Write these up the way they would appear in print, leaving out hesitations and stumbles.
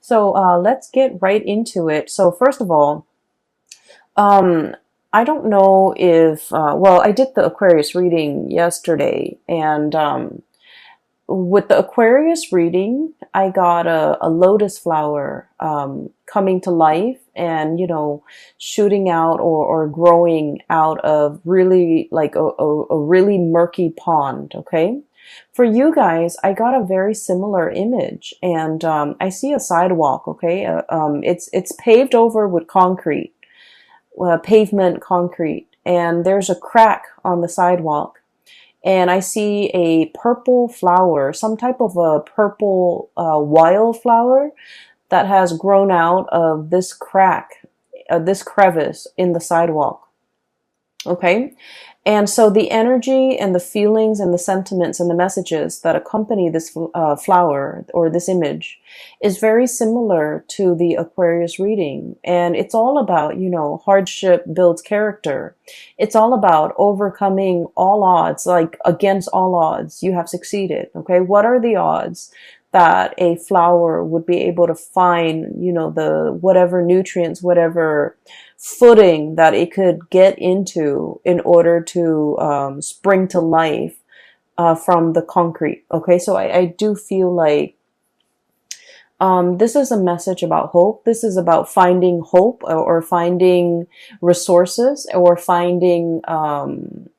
So let's get right into it. So first of all, um, I don't know if, well, I did the Aquarius reading yesterday, and with the Aquarius reading, I got a lotus flower coming to life and, shooting out or growing out of really like a really murky pond. Okay. For you guys, I got a very similar image, and I see a sidewalk. Okay. It's paved over with concrete, pavement concrete, and there's a crack on the sidewalk, and I see a purple flower, some type of a purple wildflower that has grown out of this crack, this crevice in the sidewalk. Okay. And so the energy and the feelings and the sentiments and the messages that accompany this flower or this image is very similar to the Aquarius reading. And it's all about, hardship builds character. It's all about overcoming all odds, like against all odds, you have succeeded. Okay. What are the odds that a flower would be able to find, the whatever nutrients, whatever footing that it could get into in order to spring to life from the concrete. Okay, so I do feel like this is a message about hope. This is about finding hope, or finding resources, or finding an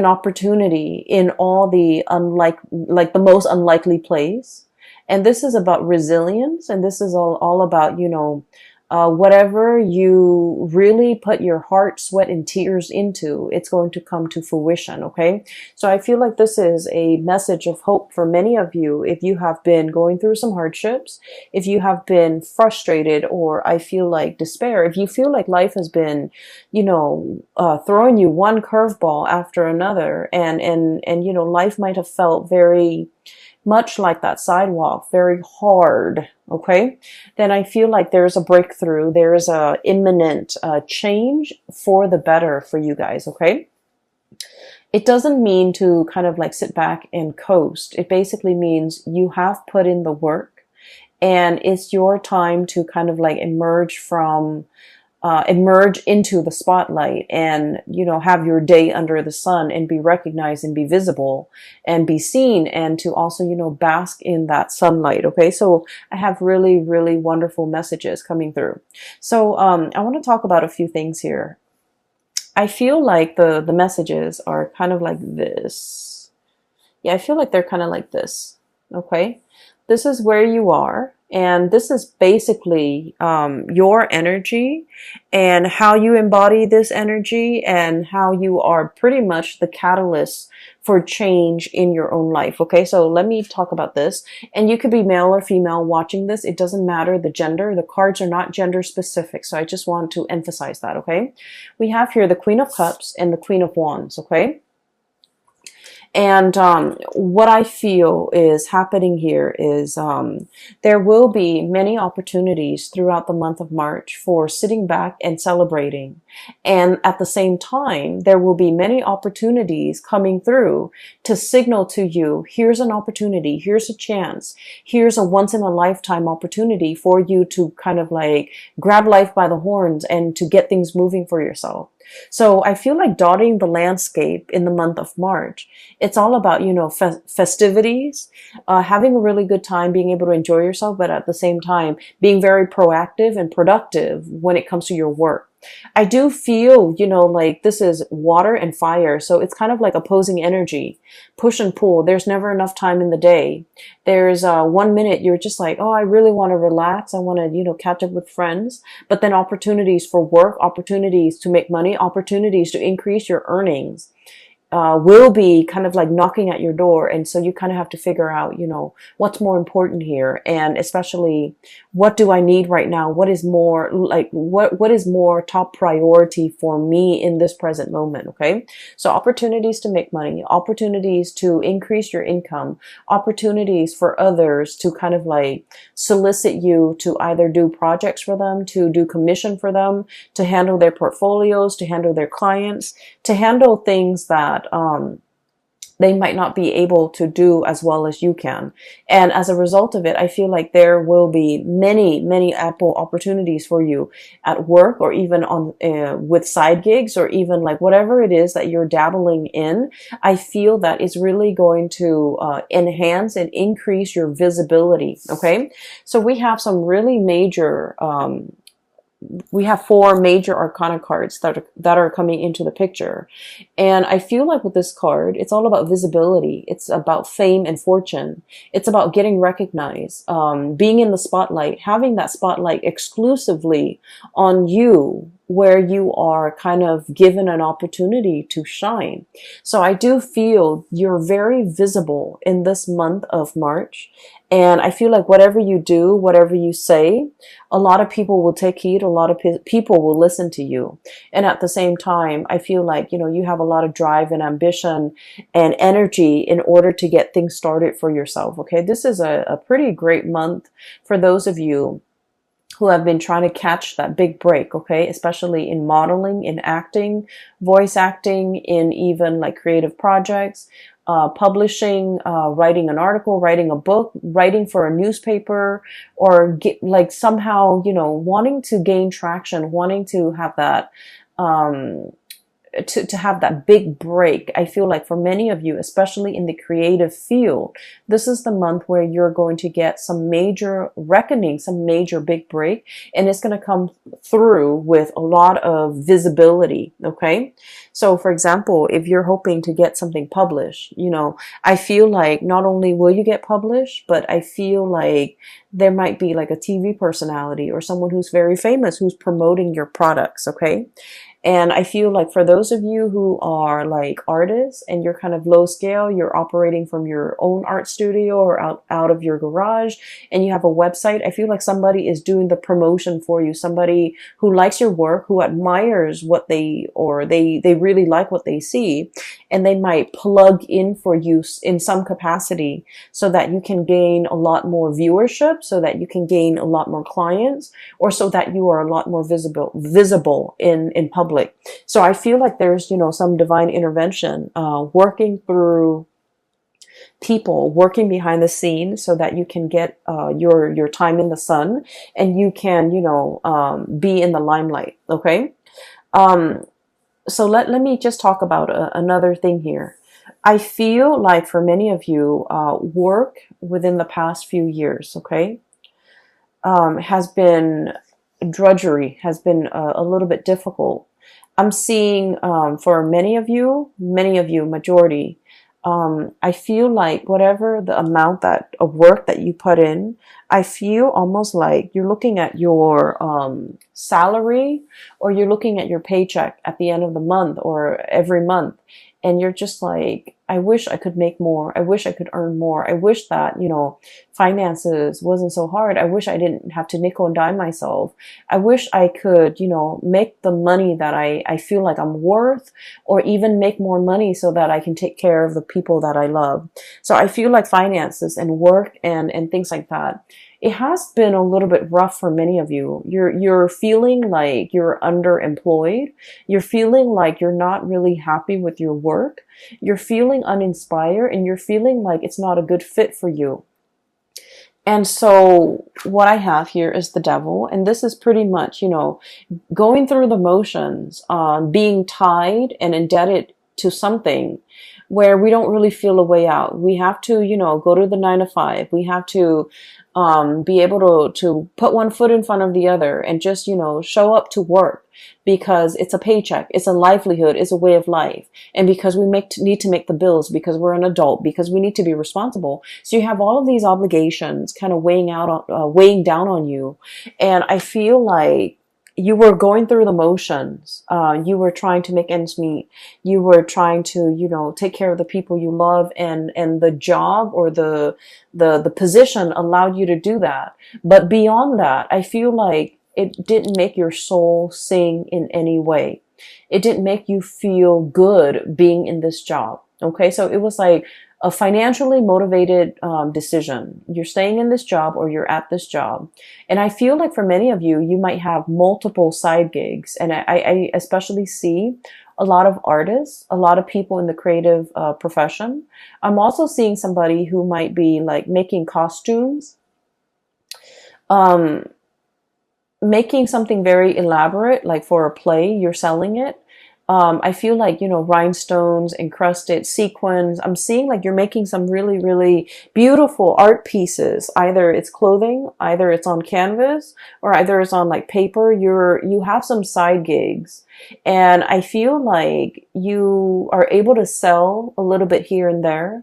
opportunity in all the like the most unlikely place. And this is about resilience, and this is all about, whatever you really put your heart, sweat, and tears into, it's going to come to fruition. Okay. So I feel like this is a message of hope for many of you. If you have been going through some hardships, if you have been frustrated, or I feel like despair, if you feel like life has been, throwing you one curveball after another, and life might have felt very much like that sidewalk, very hard. Okay, then I feel like there's a breakthrough. There's a imminent change for the better for you guys. Okay, it doesn't mean to kind of like sit back and coast. It basically means you have put in the work, and it's your time to kind of like emerge into the spotlight, and have your day under the sun and be recognized and be visible and be seen, and to also bask in that sunlight. Okay, so I have really, really wonderful messages coming through. So I want to talk about a few things here. I feel like the messages are kind of like this. Yeah, I feel like they're kind of like this. Okay, this is where you are. And this is basically your energy, and how you embody this energy, and how you are pretty much the catalyst for change in your own life. Okay, so let me talk about this. And you could be male or female watching this. It doesn't matter the gender. The cards are not gender specific. So I just want to emphasize that. Okay, we have here the Queen of Cups and the Queen of Wands. Okay. And what I feel is happening here is there will be many opportunities throughout the month of March for sitting back and celebrating. And at the same time, there will be many opportunities coming through to signal to you, here's an opportunity, here's a chance, here's a once in a lifetime opportunity for you to kind of like grab life by the horns and to get things moving for yourself. So I feel like dotting the landscape in the month of March. It's all about, festivities, having a really good time, being able to enjoy yourself, but at the same time, being very proactive and productive when it comes to your work. I do feel, like this is water and fire. So it's kind of like opposing energy, push and pull. There's never enough time in the day. There's 1 minute you're just like, oh, I really want to relax. I want to, catch up with friends. But then opportunities for work, opportunities to make money, opportunities to increase your earnings will be kind of like knocking at your door. And so you kind of have to figure out, what's more important here. And especially, what do I need right now? What is more like, what is more top priority for me in this present moment? Okay. So opportunities to make money, opportunities to increase your income, opportunities for others to kind of like solicit you to either do projects for them, to do commission for them, to handle their portfolios, to handle their clients, to handle things that they might not be able to do as well as you can. And as a result of it, I feel like there will be many ample opportunities for you at work, or even on with side gigs, or even like whatever it is that you're dabbling in. I feel that it's really going to enhance and increase your visibility. Okay. So we have some really major, we have 4 major arcana cards that are coming into the picture. And I feel like with this card, it's all about visibility. It's about fame and fortune. It's about getting recognized, being in the spotlight, having that spotlight exclusively on you, where you are kind of given an opportunity to shine. So I do feel you're very visible in this month of March. And I feel like whatever you do, whatever you say, a lot of people will take heed. A lot of people will listen to you. And at the same time, I feel like, you have a lot of drive and ambition and energy in order to get things started for yourself. Okay. This is a pretty great month for those of you who have been trying to catch that big break, okay? Especially in modeling, in acting, voice acting, in even like creative projects, publishing, writing an article, writing a book, writing for a newspaper, or like somehow, wanting to gain traction, wanting to have that, to have that big break. I feel like for many of you, especially in the creative field, this is the month where you're going to get some major reckoning, some major big break, and it's going to come through with a lot of visibility. Okay. So for example, if you're hoping to get something published, I feel like not only will you get published, but I feel like there might be like a TV personality or someone who's very famous who's promoting your products. Okay. And I feel like for those of you who are like artists and you're kind of low scale, you're operating from your own art studio or out of your garage, and you have a website, I feel like somebody is doing the promotion for you. Somebody who likes your work, who admires what they really like what they see, and they might plug in for you in some capacity so that you can gain a lot more viewership, so that you can gain a lot more clients, or so that you are a lot more visible in public. So I feel like there's, some divine intervention, working through people, working behind the scenes so that you can get, your time in the sun, and you can, be in the limelight. Okay. So let me just talk about another thing here. I feel like for many of you, work within the past few years, okay, has been drudgery, has been a little bit difficult. I'm seeing, for many of you, majority, I feel like whatever the amount of work that you put in, I feel almost like you're looking at your salary, or you're looking at your paycheck at the end of the month or every month, and you're just like, I wish I could make more. I wish I could earn more. I wish that, finances wasn't so hard. I wish I didn't have to nickel and dime myself. I wish I could, make the money that I feel like I'm worth, or even make more money so that I can take care of the people that I love. So I feel like finances and work and things like that, it has been a little bit rough for many of you. You're feeling like you're underemployed. You're feeling like you're not really happy with your work. You're feeling uninspired, and you're feeling like it's not a good fit for you. And so what I have here is the devil. And this is pretty much, going through the motions, being tied and indebted to something where we don't really feel a way out. We have to, go to the 9 to 5. We have to be able to put one foot in front of the other and just, show up to work, because it's a paycheck, it's a livelihood, it's a way of life. And because we need to make the bills, because we're an adult, because we need to be responsible. So you have all of these obligations kind of weighing down on you. And I feel like you were going through the motions. You were trying to make ends meet. You were trying to, take care of the people you love, and the job or the position allowed you to do that. But beyond that, I feel like it didn't make your soul sing in any way. It didn't make you feel good being in this job. Okay. So it was like a financially motivated decision. You're staying in this job, or you're at this job. And I feel like for many of you, you might have multiple side gigs. And I especially see a lot of artists, a lot of people in the creative profession. I'm also seeing somebody who might be like making costumes, um, making something very elaborate, like for a play, you're selling it. I feel like, rhinestones, encrusted sequins. I'm seeing like you're making some really, really beautiful art pieces. Either it's clothing, either it's on canvas, or either it's on like paper. You have some side gigs. And I feel like you are able to sell a little bit here and there.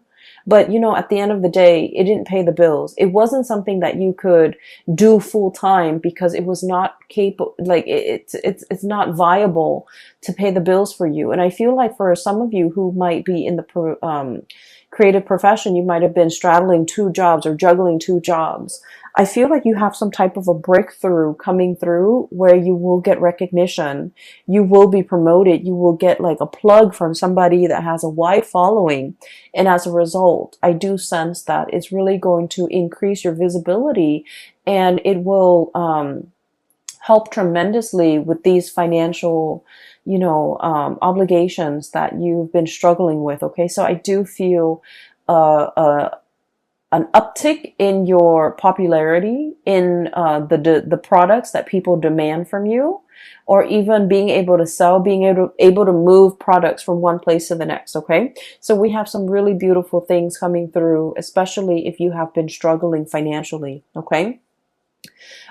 But, at the end of the day, it didn't pay the bills. It wasn't something that you could do full time because it was not capable, like it's not viable to pay the bills for you. And I feel like for some of you who might be in the creative profession, you might have been straddling two jobs or juggling two jobs. I feel like you have some type of a breakthrough coming through where you will get recognition. You will be promoted. You will get like a plug from somebody that has a wide following. And as a result, I do sense that it's really going to increase your visibility, and it will help tremendously with these financial, obligations that you've been struggling with. Okay. So I do feel, an uptick in your popularity in the products that people demand from you, or even being able to sell, being able to move products from one place to the next. Okay, so we have some really beautiful things coming through, especially if you have been struggling financially. Okay.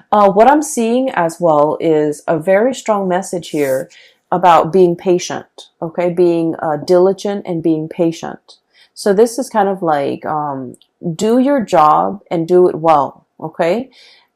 What I'm seeing as well is a very strong message here about being patient. Okay, being diligent and being patient. So this is kind of like, do your job and do it well. Okay.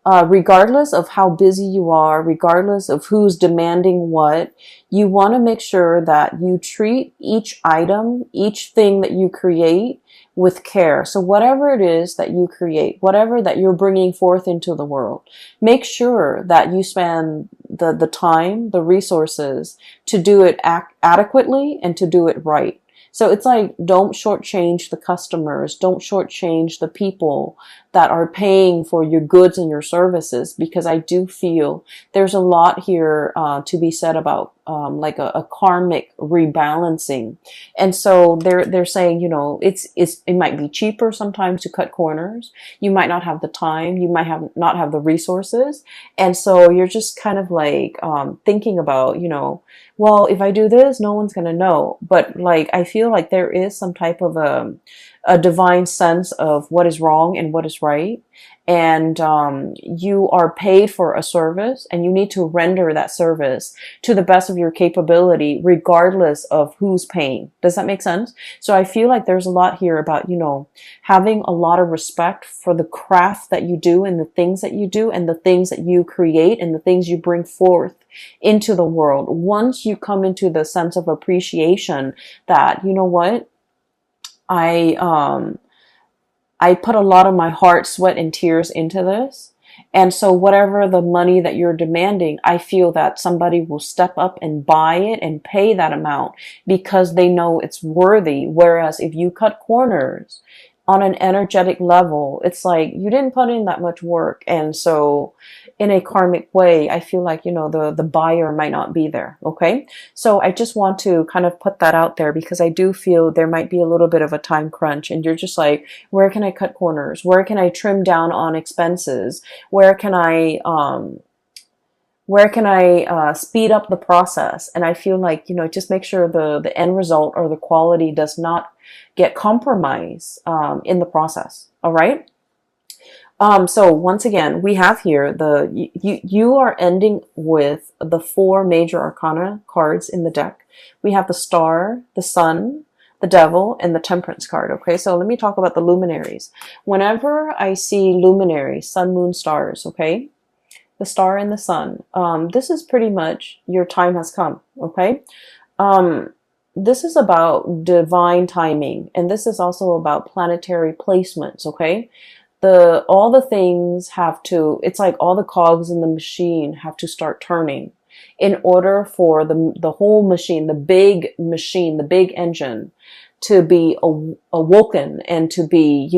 Regardless of how busy you are, regardless of who's demanding what, you want to make sure that you treat each item, each thing that you create with care. So whatever it is that you create, whatever that you're bringing forth into the world, make sure that you spend the time, the resources to do it adequately and to do it right. So it's like, don't shortchange the customers. Don't shortchange the people that are paying for your goods and your services, because I do feel there's a lot here to be said about like a karmic rebalancing. And so they're saying, it might be cheaper sometimes to cut corners. You might not have the time. You might not have the resources. And so you're just kind of like thinking about, well, if I do this, no one's going to know. But like, I feel like there is some type of a divine sense of what is wrong and what is right. And you are paid for a service, and you need to render that service to the best of your capability, regardless of who's paying. Does that make sense? So I feel like there's a lot here about, having a lot of respect for the craft that you do and the things that you do and the things that you create and the things you bring forth into the world. Once you come into the sense of appreciation that, you know what, I put a lot of my heart, sweat, and tears into this. And so whatever the money that you're demanding, I feel that somebody will step up and buy it and pay that amount because they know it's worthy. Whereas if you cut corners on an energetic level, it's like you didn't put in that much work. And so in a karmic way, I feel like, the buyer might not be there. Okay. So I just want to kind of put that out there because I do feel there might be a little bit of a time crunch, and you're just like, where can I cut corners? Where can I trim down on expenses? Where can I speed up the process? And I feel like, just make sure the end result or the quality does not get compromised in the process. All right. So once again, we have here you are ending with the 4 major arcana cards in the deck. We have the Star, the Sun, the Devil, and the Temperance card. Okay, so let me talk about the luminaries. Whenever I see luminaries, sun, moon, stars, okay, the Star and the Sun, this is pretty much your time has come. Okay, this is about divine timing, and this is also about planetary placements. Okay. All the things it's like all the cogs in the machine have to start turning in order for the whole machine, the big engine to be awoken and to be,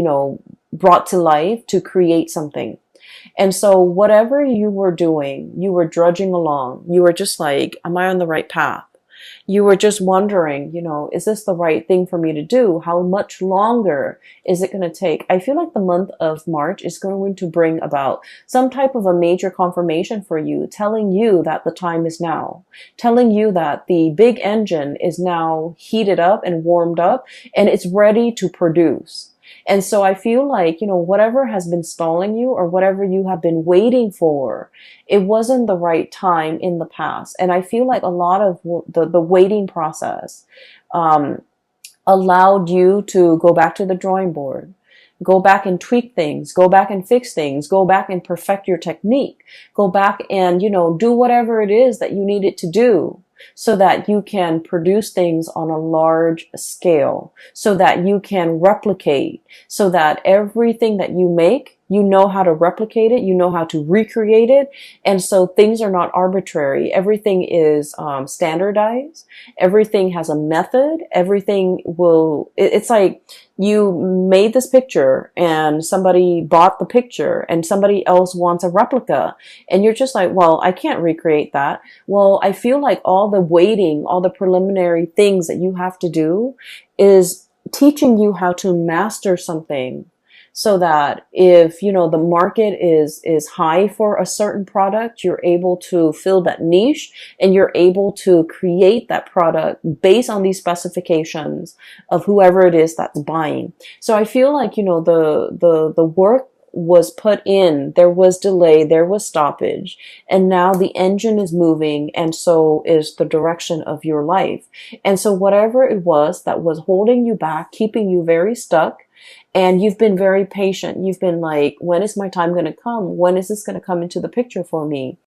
brought to life to create something. And so whatever you were doing, you were drudging along. You were just like, am I on the right path? You were just wondering, is this the right thing for me to do? How much longer is it going to take? I feel like the month of March is going to bring about some type of a major confirmation for you, telling you that the time is now, telling you that the big engine is now heated up and warmed up and it's ready to produce. And so I feel like, whatever has been stalling you or whatever you have been waiting for, it wasn't the right time in the past. And I feel like a lot of the waiting process, allowed you to go back to the drawing board, go back and tweak things, go back and fix things, go back and perfect your technique, go back and, do whatever it is that you needed to do so that you can produce things on a large scale, so that you can replicate, so that everything that you make, you know how to replicate it, you know how to recreate it. And so things are not arbitrary. Everything is standardized. Everything has a method. Everything it's like you made this picture and somebody bought the picture and somebody else wants a replica. And you're just like, well, I can't recreate that. Well, I feel like all the waiting, all the preliminary things that you have to do is teaching you how to master something, so that if, the market is high for a certain product, you're able to fill that niche and you're able to create that product based on these specifications of whoever it is that's buying. So I feel like, the work was put in, there was delay, there was stoppage, and now the engine is moving, and so is the direction of your life. And so whatever it was that was holding you back, keeping you very stuck, and you've been very patient. You've been like, when is my time going to come? When is this going to come into the picture for me?